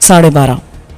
12:30।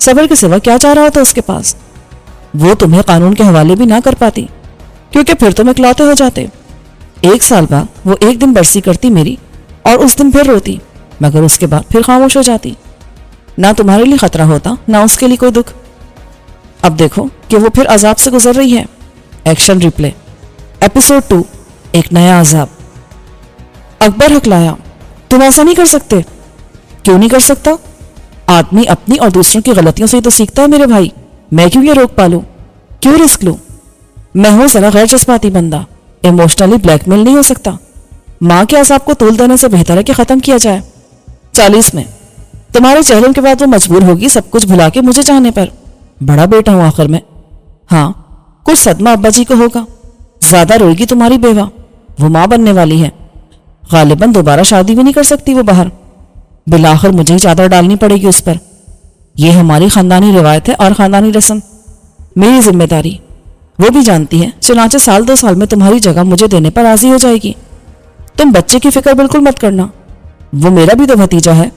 صبر کے سوا کیا چاہ رہا تھا اس کے پاس؟ وہ تمہیں قانون کے حوالے بھی نہ کر پاتی، کیونکہ پھر تم اکلوتے ہو جاتے۔ 1 سال بعد وہ ایک دن برسی کرتی میری، اور اس دن پھر روتی، مگر اس کے بعد پھر خاموش ہو جاتی۔ نہ تمہارے لیے خطرہ ہوتا، نہ اس کے لیے کوئی دکھ۔ اب دیکھو کہ وہ پھر عذاب سے گزر رہی ہے۔ ایکشن ریپلے، ایپیسوڈ 2، ایک نیا عذاب۔ اکبر ہکلایا، تم ایسا نہیں کر سکتے۔ کیوں نہیں کر سکتا؟ آدمی اپنی اور دوسروں کی غلطیوں سے ہی تو سیکھتا ہے میرے بھائی۔ میں کیوں یہ روک پالوں؟ کیوں رسک لوں؟ میں ہوں ذرا غیر جذباتی بندہ، ایموشنلی بلیک میل نہیں ہو سکتا۔ ماں کے عذاب کو تول دینے سے بہتر ہے کہ ختم کیا جائے۔ 40 میں تمہارے چہروں کے بعد وہ مجبور ہوگی سب کچھ بھلا کے مجھے چاہنے پر۔ بڑا بیٹا ہوں آخر میں۔ ہاں، کچھ صدمہ ابا جی کو ہوگا۔ زیادہ روئے گی تمہاری بیوہ، وہ ماں بننے والی ہے۔ غالباً دوبارہ شادی بھی نہیں کر سکتی وہ باہر۔ بالآخر مجھے ہی چادر ڈالنی پڑے گی اس پر۔ یہ ہماری خاندانی روایت ہے اور خاندانی رسم، میری ذمہ داری۔ وہ بھی جانتی ہے، چنانچہ 1-2 سال میں تمہاری جگہ مجھے دینے پر راضی ہو جائے گی۔ تم بچے کی فکر بالکل مت کرنا، وہ میرا بھی تو بھتیجا ہے،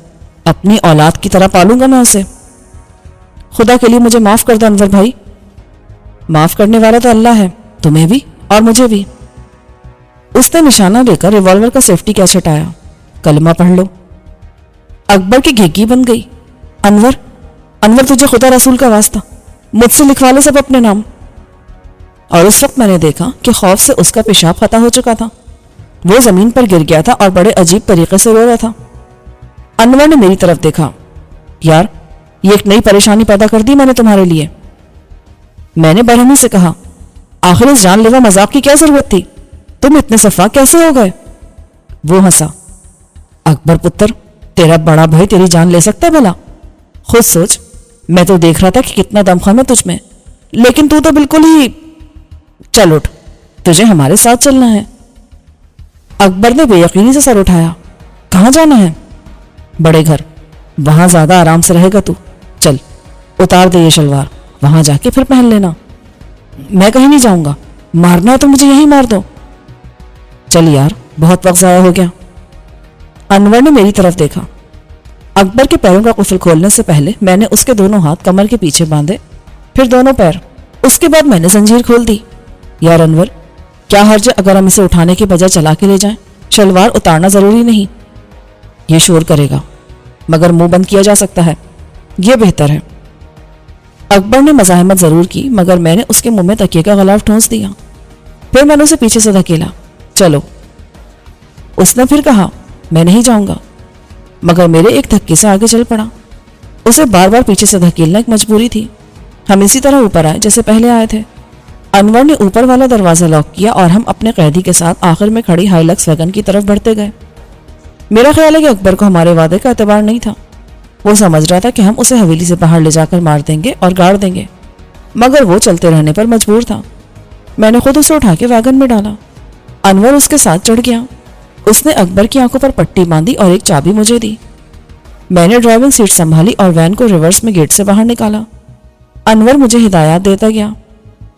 اپنی اولاد کی طرح پالوں گا میں اسے۔ خدا کے لیے مجھے معاف کر دو انور بھائی۔ معاف کرنے والا تو اللہ ہے، تمہیں بھی اور مجھے بھی۔ اس نے نشانہ لے کر ریوالور کا سیفٹی کیس ہٹایا۔ کلمہ پڑھ لو۔ اکبر کی گھیگی بن گئی۔ انور، انور تجھے خدا رسول کا واسطہ، مجھ سے لکھوا لے سب اپنے نام۔ اور اس وقت میں نے دیکھا کہ خوف سے اس کا پیشاب ختم ہو چکا تھا۔ وہ زمین پر گر گیا تھا اور بڑے عجیب طریقے سے رو رہا تھا۔ انور نے میری طرف دیکھا۔ یار، یہ ایک نئی پریشانی پیدا کر دی میں نے تمہارے لیے۔ میں نے برہمی سے کہا، آخر اس جان لیوا مذاق کی کیا ضرورت تھی؟ تم اتنے شفاف کیسے ہو گئے؟ وہ ہنسا۔ اکبر پتر، تیرا بڑا بھائی تیری جان لے سکتا ہے بھلا؟ خود سوچ، میں تو دیکھ رہا تھا کہ کتنا دمخم ہے تجھ میں، لیکن تو بالکل ہی… چل اٹھ، تجھے ہمارے ساتھ چلنا ہے۔ اکبر نے بے یقینی سے سر اٹھایا۔ کہاں جانا ہے؟ بڑے گھر، وہاں زیادہ آرام سے رہے گا تو۔ چل اتار دے یہ شلوار، وہاں جا کے پھر پہن لینا۔ میں کہیں نہیں جاؤں گا، مارنا ہے تو مجھے یہیں مار دو۔ چل یار، بہت وقت ضائع ہو گیا۔ انور نے میری طرف دیکھا۔ اکبر کے پیروں کا قفل کھولنے سے پہلے میں نے اس کے دونوں ہاتھ کمر کے پیچھے باندھے، پھر دونوں پیر، اس کے بعد میں نے زنجیر کھول دی۔ یار انور، کیا حرج ہے اگر ہم اسے اٹھانے کے بجائے چلا کے لے جائیں؟ شلوار اتارنا ضروری نہیں۔ یہ شور کرے گا، مگر منہ بند کیا جا سکتا ہے، یہ بہتر ہے۔ اکبر نے مزاحمت ضرور کی، مگر میں نے اس کے منہ میں تکیے کا غلاف ٹھونس دیا۔ پھر میں نے اسے پیچھے سے دھکیلا۔ چلو، اس نے پھر کہا۔ میں نہیں جاؤں گا، مگر میرے ایک دھکے سے آگے چل پڑا۔ اسے بار بار پیچھے سے دھکیلنا ایک مجبوری تھی۔ ہم اسی طرح اوپر آئے جیسے پہلے آئے تھے۔ انور نے اوپر والا دروازہ لاک کیا اور ہم اپنے قیدی کے ساتھ آخر میں کھڑی ہائی لکس ویگن کی طرف بڑھتے گئے۔ میرا خیال ہے کہ اکبر کو ہمارے وعدے کا اعتبار نہیں تھا۔ وہ سمجھ رہا تھا کہ ہم اسے حویلی سے باہر لے جا کر مار دیں گے اور گاڑ دیں گے، مگر وہ چلتے رہنے پر مجبور تھا۔ میں نے خود اسے اٹھا کے ویگن میں ڈالا۔ انور اس کے ساتھ چڑھ گیا۔ اس نے اکبر کی آنکھوں پر پٹی باندھی اور ایک چابی مجھے دی۔ میں نے ڈرائیونگ سیٹ سنبھالی اور وین کو ریورس میں گیٹ سے باہر نکالا۔ انور مجھے ہدایات دیتا گیا۔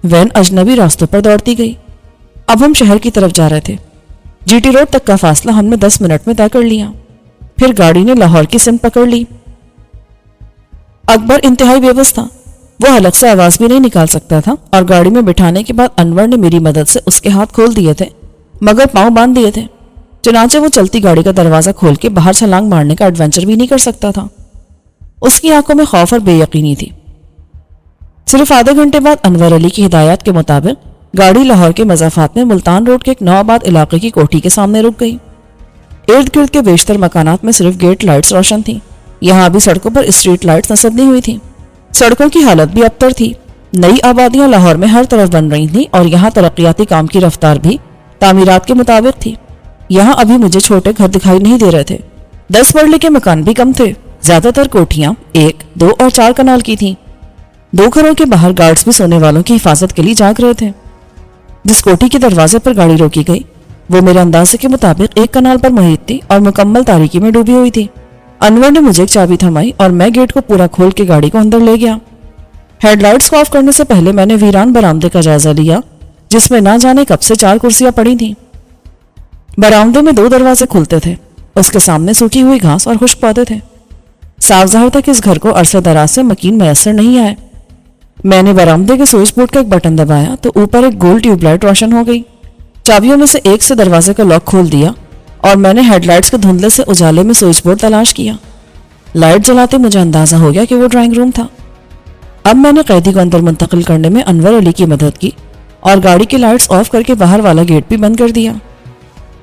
وین اجنبی راستوں پر دوڑتی گئی۔ اب ہم شہر کی طرف جا رہے تھے۔ جی ٹی روڈ تک کا فاصلہ ہم نے 10 منٹ میں طے کر لیا۔ پھر گاڑی نے لاہور کی سمت پکڑ لی۔ اکبر انتہائی بے بس تھا۔ وہ حلق سے آواز بھی نہیں نکال سکتا تھا، اور گاڑی میں بٹھانے کے بعد انور نے میری مدد سے اس کے ہاتھ کھول دیے تھے، مگر پاؤں باندھ دیے تھے۔ چنانچہ وہ چلتی گاڑی کا دروازہ کھول کے باہر چھلانگ مارنے کا ایڈونچر بھی نہیں کر سکتا تھا۔ اس کی آنکھوں میں خوف اور بے یقینی تھی۔ صرف آدھے گھنٹے بعد انور علی کی ہدایات کے مطابق گاڑی لاہور کے مضافات میں ملتان روڈ کے ایک نوآباد علاقے کی کوٹھی کے سامنے رک گئی۔ ارد گرد کے بیشتر مکانات میں صرف گیٹ لائٹس روشن تھیں۔ یہاں بھی سڑکوں پر اسٹریٹ لائٹس نصب نہیں ہوئی تھیں۔ سڑکوں کی حالت بھی ابتر تھی۔ نئی آبادیاں لاہور میں ہر طرف بن رہی تھیں اور یہاں ترقیاتی کام کی رفتار بھی تعمیرات کے مطابق تھی۔ یہاں ابھی مجھے چھوٹے گھر دکھائی نہیں دے رہے تھے۔ 10 مرلے کے مکان بھی کم تھے۔ زیادہ تر کوٹھیاں 1، 2 اور 4 کنال کی تھیں۔ 2 گھروں کے باہر گارڈز بھی سونے والوں کی حفاظت کے لیے جاگ رہے تھے۔ جس کوٹھی کے دروازے پر گاڑی روکی گئی وہ میرے اندازے کے مطابق 1 کنال پر محیط تھی اور مکمل تاریکی میں ڈوبی ہوئی تھی۔ انور نے مجھے ایک چابی تھمائی اور میں گیٹ کو پورا کھول کے گاڑی کو اندر لے گیا۔ ہیڈ لائٹس کو آف کرنے سے پہلے میں نے ویران برآمدے کا جائزہ لیا، جس میں نہ جانے کب سے 4 کرسیاں پڑی تھیں۔ برآمدے میں 2 دروازے کھلتے تھے۔ اس کے سامنے سوکھی ہوئی گھاس اور خشک پودے تھے۔ صاف ظاہر تھا کہ اس گھر کو عرصہ دراز سے مکین میسر نہیں آئے۔ میں نے برآمدے کے سوئچ بورڈ کا ایک بٹن دبایا تو اوپر ایک گول ٹیوب لائٹ روشن ہو گئی۔ چابیوں میں سے ایک سے دروازے کا لاک کھول دیا اور میں نے ہیڈ لائٹس کے دھندلے سے اجالے میں سوئچ بورڈ تلاش کیا۔ لائٹ جلاتے مجھے اندازہ ہو گیا کہ وہ ڈرائنگ روم تھا۔ اب میں نے قیدی کو اندر منتقل کرنے میں انور علی کی مدد کی اور گاڑی کی لائٹس آف کر کے باہر والا گیٹ بھی بند کر دیا۔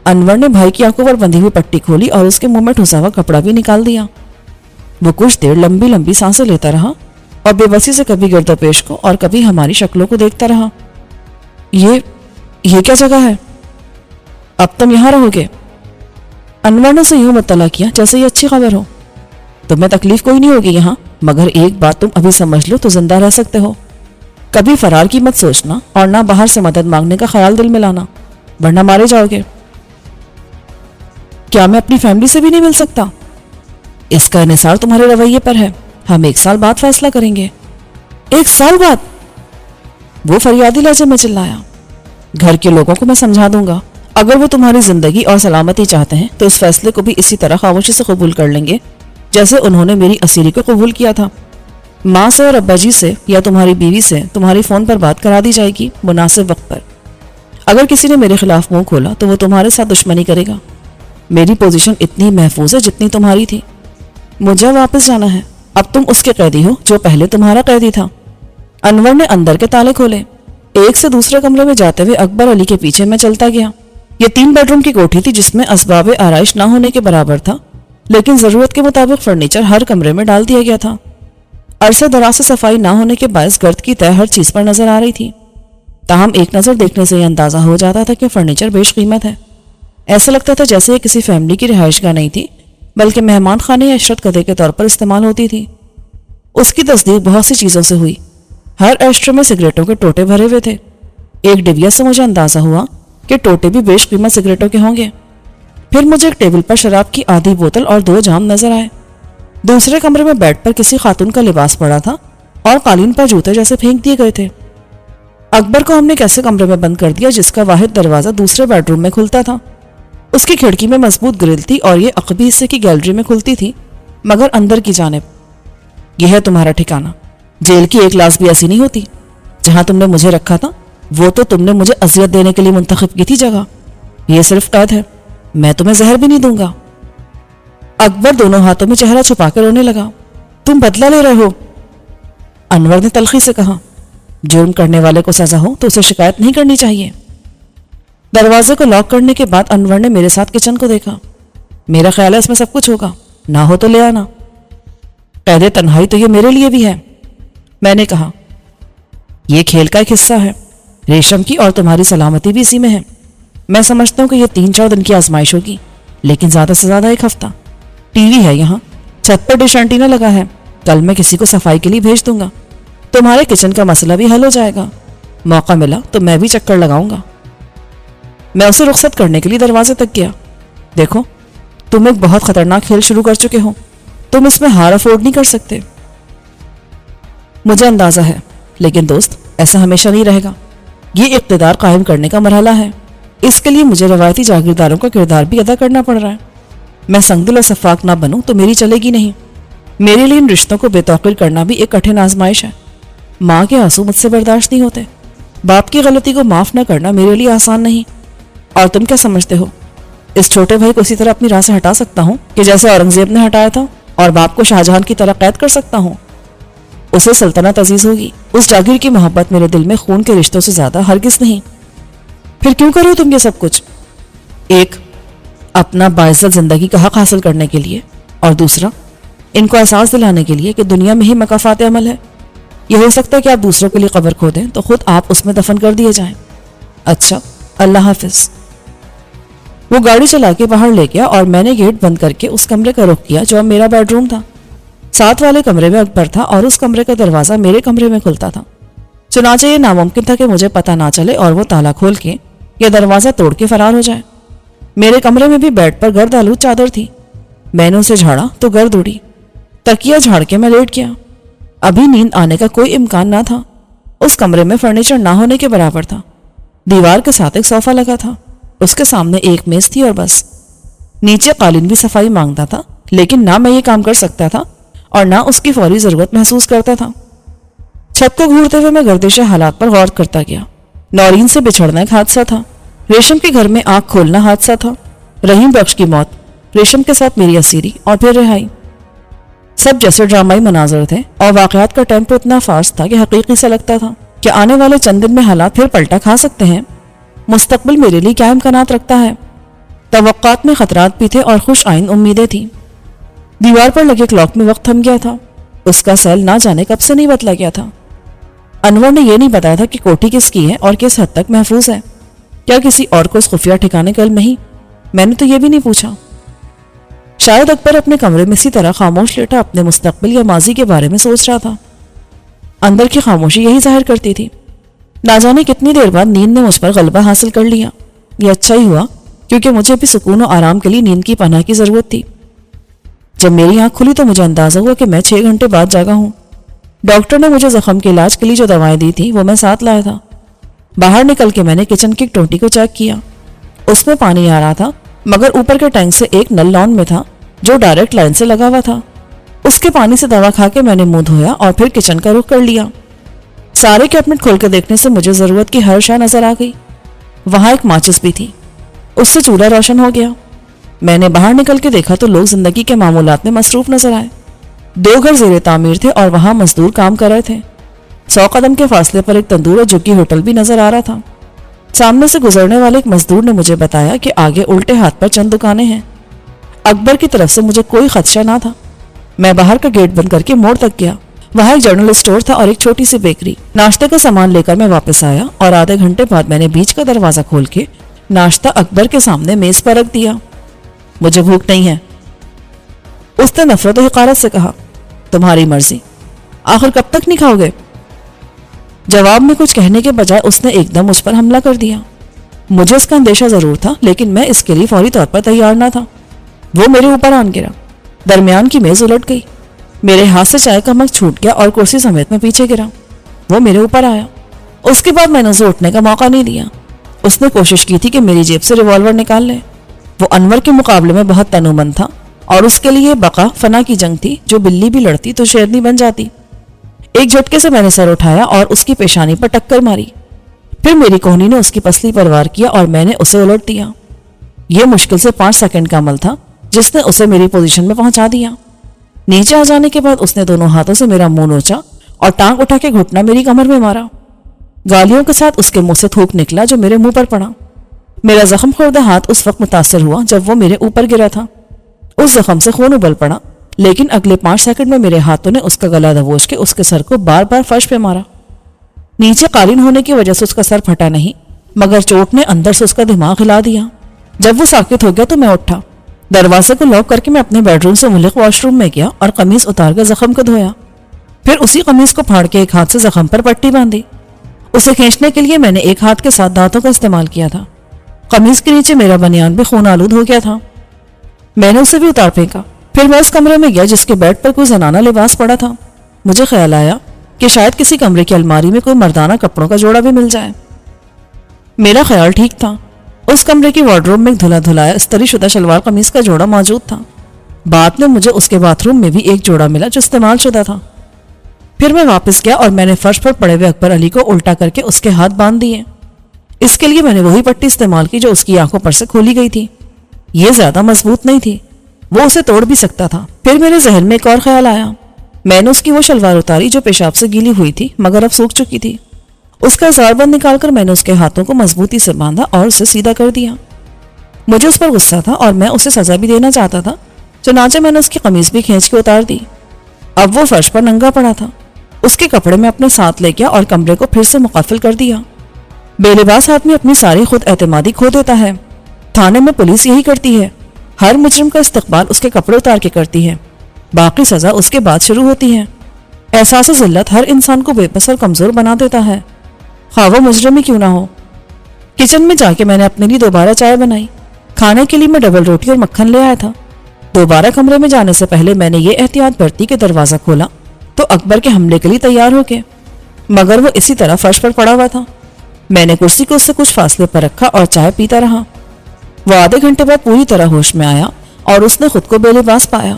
انور نے بھائی کی آنکھوں پر بندھی ہوئی پٹی کھولی اور اس کے منہ میں ٹھسا ہوا کپڑا بھی نکال دیا۔ وہ کچھ دیر لمبی لمبی سانسیں لیتا رہا اور بے بسی سے کبھی گرد و پیش کو اور کبھی ہماری شکلوں کو دیکھتا رہا۔ یہ کیا جگہ ہے؟ اب تم یہاں رہو گے؟ انور نے اسے یوں مطلع کیا جیسے یہ اچھی خبر ہو۔ تمہیں تکلیف کوئی نہیں ہوگی یہاں، مگر ایک بات تم ابھی سمجھ لو تو زندہ رہ سکتے ہو۔ کبھی فرار کی مت سوچنا اور نہ باہر سے مدد مانگنے کا خیال دل میں لانا، ورنہ مارے جاؤ گے۔ کیا میں اپنی فیملی سے بھی نہیں مل سکتا؟ اس کا انحصار تمہارے رویے پر ہے۔ ہم 1 سال بعد فیصلہ کریں گے۔ 1 سال بعد؟ وہ فریادی لہجے میں چلایا۔ گھر کے لوگوں کو میں سمجھا دوں گا، اگر وہ تمہاری زندگی اور سلامتی چاہتے ہیں تو اس فیصلے کو بھی اسی طرح خاموشی سے قبول کر لیں گے جیسے انہوں نے میری اسیری کو قبول کیا تھا۔ ماں سے اور ابا جی سے یا تمہاری بیوی سے تمہاری فون پر بات کرا دی جائے گی مناسب وقت پر۔ اگر کسی نے میرے خلاف منہ کھولا تو وہ تمہارے ساتھ دشمنی کرے گا۔ میری پوزیشن اتنی محفوظ ہے جتنی تمہاری تھی۔ مجھے واپس جانا ہے۔ اب تم اس کے قیدی ہو جو پہلے تمہارا قیدی تھا۔ انور نے اندر کے تالے کھولے۔ ایک سے دوسرے کمرے میں جاتے ہوئے اکبر علی کے پیچھے میں چلتا گیا۔ یہ 3 بیڈ روم کی کوٹھی تھی جس میں اسباب آرائش نہ ہونے کے برابر تھا، لیکن ضرورت کے مطابق فرنیچر ہر کمرے میں ڈال دیا گیا تھا۔ عرصہ دراز سے صفائی نہ ہونے کے باعث گرد کی تہ ہر چیز پر نظر آ رہی تھی، تاہم ایک نظر دیکھنے سے یہ اندازہ ہو جاتا تھا کہ فرنیچر بیش قیمت ہے۔ ایسا لگتا تھا جیسے یہ کسی فیملی کی رہائش گاہ نہیں تھی بلکہ مہمان خانے یا عشرت کدے کے طور پر استعمال ہوتی تھی۔ اس کی تصدیق بہت سی چیزوں سے ہوئی۔ ہر ایشٹرے میں سگریٹوں کے ٹوٹے بھرے ہوئے تھے۔ ایک ڈبیا سے مجھے اندازہ ہوا کہ ٹوٹے بھی بیش قیمت سگریٹوں کے ہوں گے۔ پھر مجھے ایک ٹیبل پر شراب کی آدھی بوتل اور 2 جام نظر آئے۔ دوسرے کمرے میں بیڈ پر کسی خاتون کا لباس پڑا تھا اور قالین پر جوتے جیسے پھینک دیے گئے تھے۔ اکبر کو ہم نے کیسے کمرے میں بند کر دیا جس کا واحد دروازہ دوسرے بیڈ روم میں کھلتا تھا۔ اس کی کھڑکی میں مضبوط گرل تھی اور یہ عقبی حصے کی گیلری میں کھلتی تھی مگر اندر کی جانب۔ یہ ہے تمہارا ٹھکانہ۔ جیل کی ایک کلاس بھی ایسی نہیں ہوتی۔ جہاں تم نے مجھے رکھا تھا وہ تو تم نے مجھے اذیت دینے کے لیے منتخب کی تھی جگہ۔ یہ صرف قید ہے، میں تمہیں زہر بھی نہیں دوں گا۔ اکبر دونوں ہاتھوں میں چہرہ چھپا کر رونے لگا۔ تم بدلہ لے رہے ہو؟ انور نے تلخی سے کہا۔ جرم کرنے والے کو سزا ہو تو اسے شکایت نہیں کرنی چاہیے۔ دروازے کو لاک کرنے کے بعد انور نے میرے ساتھ کچن کو دیکھا۔ میرا خیال ہے اس میں سب کچھ ہوگا، نہ ہو تو لے آنا۔ قید تنہائی تو یہ میرے لیے بھی ہے، میں نے کہا۔ یہ کھیل کا ایک حصہ ہے، ریشم کی اور تمہاری سلامتی بھی اسی میں ہے۔ میں سمجھتا ہوں کہ یہ 3-4 دن کی آزمائش ہوگی، لیکن زیادہ سے زیادہ 1 ہفتہ۔ ٹی وی ہے یہاں، چھت پر ڈش اینٹینا لگا ہے، کل میں کسی کو صفائی کے لیے بھیج دوں گا۔ تمہارے کچن کا مسئلہ بھی حل ہو جائے گا۔ موقع ملا تو میں بھی چکر لگاؤں گا۔ میں اسے رخصت کرنے کے لیے دروازے تک گیا۔ دیکھو، تم ایک بہت خطرناک کھیل شروع کر چکے ہو، تم اس میں ہار افورڈ نہیں کر سکتے۔ مجھے اندازہ ہے، لیکن دوست ایسا ہمیشہ نہیں رہے گا۔ یہ اقتدار قائم کرنے کا مرحلہ ہے، اس کے لیے مجھے روایتی جاگیرداروں کا کردار بھی ادا کرنا پڑ رہا ہے۔ میں سنگ دل اور شفاق نہ بنوں تو میری چلے گی نہیں۔ میرے لیے ان رشتوں کو بے توقیر کرنا بھی ایک کٹھن آزمائش ہے۔ ماں کے آنسو مجھ سے برداشت نہیں ہوتے، باپ کی غلطی کو معاف نہ کرنا میرے لیے آسان نہیں۔ اور تم کیا سمجھتے ہو اس چھوٹے بھائی کو اسی طرح اپنی راہ سے ہٹا سکتا ہوں کہ جیسے اورنگزیب نے ہٹایا تھا، اور باپ کو شاہجہان کی طرح قید کر سکتا ہوں؟ اسے سلطنت عزیز ہوگی، اس جاگیر کی محبت میرے دل میں خون کے رشتوں سے زیادہ ہرگز نہیں۔ پھر کیوں کرو تم یہ سب کچھ؟ ایک، اپنا باعزت زندگی کا حق حاصل کرنے کے لیے، اور دوسرا ان کو احساس دلانے کے لیے کہ دنیا میں ہی مکافات عمل ہے۔ یہ ہو سکتا ہے کہ آپ دوسروں کے لیے قبر کھو دیں تو خود آپ اس میں دفن کر دیے جائیں۔ اچھا، اللہ حافظ۔ وہ گاڑی چلا کے باہر لے گیا اور میں نے گیٹ بند کر کے اس کمرے کا رخ کیا جو اب میرا بیڈ روم تھا۔ ساتھ والے کمرے میں اکبر تھا اور اس کمرے کا دروازہ میرے کمرے میں کھلتا تھا۔ چنانچہ یہ ناممکن تھا کہ مجھے پتہ نہ چلے اور وہ تالا کھول کے یا دروازہ توڑ کے فرار ہو جائے۔ میرے کمرے میں بھی بیڈ پر گرد آلود چادر تھی۔ میں نے اسے جھاڑا تو گرد اڑی۔ تکیہ جھاڑ کے میں لیٹ گیا۔ ابھی نیند آنے کا کوئی امکان نہ تھا۔ اس کمرے میں فرنیچر نہ ہونے کے برابر تھا۔ دیوار کے ساتھ ایک صوفہ لگا تھا، اس کے سامنے ایک میز تھی اور بس۔ نیچے قالین بھی صفائی مانگتا تھا، لیکن نہ میں یہ کام کر سکتا تھا اور نہ اس کی فوری ضرورت محسوس کرتا تھا۔ چھت کو گھورتے ہوئے میں گردش حالات پر غور کرتا گیا۔ نورین سے بچھڑنا ایک حادثہ تھا، ریشم کے گھر میں آنکھ کھولنا حادثہ تھا، رحیم بخش کی موت، ریشم کے ساتھ میری اسیری اور پھر رہائی، سب جیسے ڈرامائی مناظر تھے اور واقعات کا ٹیمپو اتنا فاسٹ تھا کہ حقیقی سا لگتا تھا کہ آنے والے چند دن میں حالات پھر پلٹا کھا سکتے ہیں۔ مستقبل میرے لیے کیا امکانات رکھتا ہے؟ توقعات میں خطرات بھی تھے اور خوش آئند امیدیں تھیں۔ دیوار پر لگے کلاک میں وقت تھم گیا تھا، اس کا سیل نہ جانے کب سے نہیں بدلا گیا تھا۔ انور نے یہ نہیں بتایا تھا کہ کوٹھی کس کی ہے اور کس حد تک محفوظ ہے، کیا کسی اور کو اس خفیہ ٹھکانے کا علم نہیں؟ میں نے تو یہ بھی نہیں پوچھا۔ شاید اکبر اپنے کمرے میں اسی طرح خاموش لیٹا اپنے مستقبل یا ماضی کے بارے میں سوچ رہا تھا۔ اندر کی خاموشی یہی ظاہر کرتی تھی۔ نہ جانے کتنی دیر بعد نیند نے مجھ پر غلبہ حاصل کر لیا۔ یہ اچھا ہی ہوا کیونکہ مجھے بھی سکون و آرام کے لیے نیند کی پناہ کی ضرورت تھی۔ جب میری آنکھ کھلی تو مجھے اندازہ ہوا کہ میں 6 گھنٹے بعد جاگا ہوں۔ ڈاکٹر نے مجھے زخم کے علاج کے لیے جو دوائیں دی تھی وہ میں ساتھ لایا تھا۔ باہر نکل کے میں نے کچن کی ٹوٹی کو چیک کیا، اس میں پانی آ رہا تھا، مگر اوپر کے ٹینک سے ایک نل لان میں تھا جو ڈائریکٹ لائن سے لگا ہوا تھا۔ اس کے پانی سے دوا کھا کے میں نے منہ دھویا اور پھر کچن کا رخ کر لیا۔ سارے کیبنٹ کھول کے دیکھنے سے مجھے ضرورت کی ہر شے نظر آ گئی۔ وہاں ایک ماچس بھی تھی، اس سے چولہا روشن ہو گیا۔ میں نے باہر نکل کے دیکھا تو لوگ زندگی کے معمولات میں مصروف نظر آئے۔ 2 گھر زیر تعمیر تھے اور وہاں مزدور کام کر رہے تھے۔ 100 قدم کے فاصلے پر ایک تندور اور جھگی ہوٹل بھی نظر آ رہا تھا۔ سامنے سے گزرنے والے ایک مزدور نے مجھے بتایا کہ آگے الٹے ہاتھ پر چند دکانیں ہیں۔ اکبر کی طرف سے مجھے کوئی خدشہ نہ تھا۔ میں باہر کا گیٹ بند کر کے موڑ تک گیا، وہاں ایک جنرل اسٹور تھا اور ایک چھوٹی سی بیکری۔ ناشتے کا سامان لے کر میں واپس آیا اور آدھے گھنٹے بعد میں نے بیچ کا دروازہ کھول کے ناشتہ اکبر کے سامنے میز پر رکھ دیا۔ مجھے بھوک نہیں ہے، اس نے نفرت و حقارت سے کہا۔ تمہاری مرضی، آخر کب تک نہیں کھاؤ گے؟ جواب میں کچھ کہنے کے بجائے اس نے ایک دم مجھ پر حملہ کر دیا۔ مجھے اس کا اندیشہ ضرور تھا لیکن میں اس کے لیے فوری طور پر تیار نہ تھا۔ وہ میرے اوپر آن گرا، درمیان کی میز الٹ گئی، میرے ہاتھ سے چائے کا مگ چھوٹ گیا اور کرسی سمیت میں پیچھے گرا۔ وہ میرے اوپر آیا، اس کے بعد میں نے اسے اٹھنے کا موقع نہیں دیا۔ اس نے کوشش کی تھی کہ میری جیب سے ریوالور نکال لے۔ وہ انور کے مقابلے میں بہت تنومند تھا اور اس کے لیے بقا فنا کی جنگ تھی، جو بلی بھی لڑتی تو شیرنی بن جاتی۔ ایک جھٹکے سے میں نے سر اٹھایا اور اس کی پیشانی پر ٹکر ماری، پھر میری کوہنی نے اس کی پسلی پر وار کیا اور میں نے اسے الٹ دیا۔ یہ مشکل سے 5 سیکنڈ کا عمل تھا جس نے اسے میری پوزیشن میں پہنچا دیا۔ نیچے آ جانے کے بعد اس نے دونوں ہاتھوں سے میرا منہ نوچا اور ٹانگ اٹھا کے گھٹنا میری کمر میں مارا۔ گالیوں کے ساتھ اس کے منہ سے تھوک نکلا جو میرے منہ پر پڑا۔ میرا زخم خوردہ ہاتھ اس وقت متاثر ہوا جب وہ میرے اوپر گرا تھا۔ اس زخم سے خون ابل پڑا، لیکن اگلے 5 سیکنڈ میں میرے ہاتھوں نے اس کا گلا دبوچ کے اس کے سر کو بار بار فرش پہ مارا۔ نیچے قالین ہونے کی وجہ سے اس کا سر پھٹا نہیں، مگر چوٹ نے اندر سے اس کا دماغ ہلا دیا۔ جب وہ ساکت ہو گیا تو میں اٹھا، دروازے کو لاک کر کے میں اپنے بیڈ روم سے ملک واش روم میں گیا اور قمیص اتار کر زخم کو دھویا۔ پھر اسی قمیص کو پھاڑ کے ایک ہاتھ سے زخم پر پٹی باندھی۔ اسے کھینچنے کے لیے میں نے ایک ہاتھ کے ساتھ دانتوں کا استعمال کیا تھا۔ قمیص کے نیچے میرا بنیان بھی خون آلود ہو گیا تھا۔ میں نے اسے بھی اتار پھینکا۔ پھر میں اس کمرے میں گیا جس کے بیڈ پر کوئی زنانہ لباس پڑا تھا۔ مجھے خیال آیا کہ شاید کسی کمرے کی الماری میں کوئی مردانہ کپڑوں کا جوڑا بھی مل جائے۔ میرا خیال ٹھیک تھا، اس کمرے کی وارڈروب میں ایک دھلا دھلایا استری شدہ شلوار قمیص کا جوڑا موجود تھا۔ بعد میں مجھے اس کے باتھ روم میں بھی ایک جوڑا ملا جو استعمال شدہ تھا۔ پھر میں واپس گیا اور میں نے فرش پر پڑے ہوئے اکبر علی کو الٹا کر کے اس کے ہاتھ باندھ دیے۔ اس کے لیے میں نے وہی پٹی استعمال کی جو اس کی آنکھوں پر سے کھولی گئی تھی۔ یہ زیادہ مضبوط نہیں تھی، وہ اسے توڑ بھی سکتا تھا۔ پھر میرے ذہن میں ایک اور خیال آیا۔ میں نے اس کی وہ شلوار اتاری جو پیشاب سے گیلی ہوئی تھی مگر اب سوکھ چکی تھی۔ اس کا اظہار بند نکال کر میں نے اس کے ہاتھوں کو مضبوطی سے باندھا اور اسے سیدھا کر دیا۔ مجھے اس پر غصہ تھا اور میں اسے سزا بھی دینا چاہتا تھا، چنانچہ میں نے اس کی قمیض بھی کھینچ کے اتار دی۔ اب وہ فرش پر ننگا پڑا تھا۔ اس کے کپڑے میں اپنے ساتھ لے گیا اور کمرے کو پھر سے مقفل کر دیا۔ بے لباس آدمی اپنی ساری خود اعتمادی کھو دیتا ہے۔ تھانے میں پولیس یہی کرتی ہے، ہر مجرم کا استقبال اس کے کپڑے اتار کے کرتی ہے، باقی سزا اس کے بعد شروع ہوتی ہے۔ احساس ذلت ہر انسان کو بے بس اور کمزور بنا دیتا ہے، خواہ وہ مجرم ہی کیوں نہ ہو۔ کچن میں جا کے میں نے اپنے لیے دوبارہ چائے بنائی۔ کھانے کے لیے میں ڈبل روٹی اور مکھن لے آیا تھا۔ دوبارہ کمرے میں جانے سے پہلے میں نے یہ احتیاط برتی کہ دروازہ کھولا تو اکبر کے حملے کے لیے تیار ہو کے، مگر وہ اسی طرح فرش پر پڑا ہوا تھا۔ میں نے کرسی کو اس سے کچھ فاصلے پر رکھا اور چائے پیتا رہا۔ وہ آدھے گھنٹے بعد پوری طرح ہوش میں آیا اور اس نے خود کو بے لباس پایا۔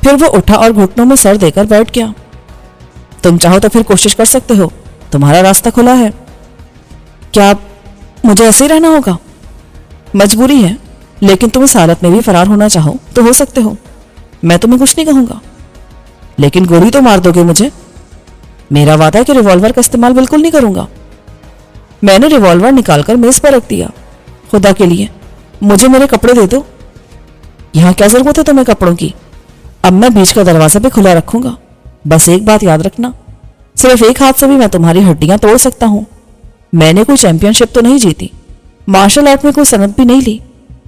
پھر وہ اٹھا اور گھٹنوں میں سر دے کر بیٹھ گیا۔ تم چاہو تو پھر کوشش کر سکتے ہو، تمہارا راستہ کھلا ہے۔ کیا مجھے ایسے ہی رہنا ہوگا؟ مجبوری ہے، لیکن تم اس حالت میں بھی فرار ہونا چاہو تو ہو سکتے ہو، میں تمہیں کچھ نہیں کہوں گا، لیکن گولی تو مار دو گے مجھے۔ میرا وعدہ ہے کہ ریوالور کا استعمال بالکل نہیں کروں گا۔ میں نے ریوالور نکال کر میز پر رکھ دیا۔ خدا کے لیے مجھے میرے کپڑے دے دو۔ یہاں کیا ضرورت ہے تمہیں کپڑوں کی؟ اب میں بیچ کا دروازہ بھی کھلا رکھوں گا۔ بس ایک بات یاد رکھنا، صرف ایک ہاتھ سے بھی میں تمہاری ہڈیاں توڑ سکتا ہوں۔ میں نے کوئی چیمپئن شپ تو نہیں جیتی، مارشل آرٹ میں کوئی صنعت بھی نہیں لی،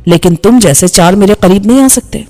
لیکن تم جیسے چار میرے قریب نہیں آ سکتے۔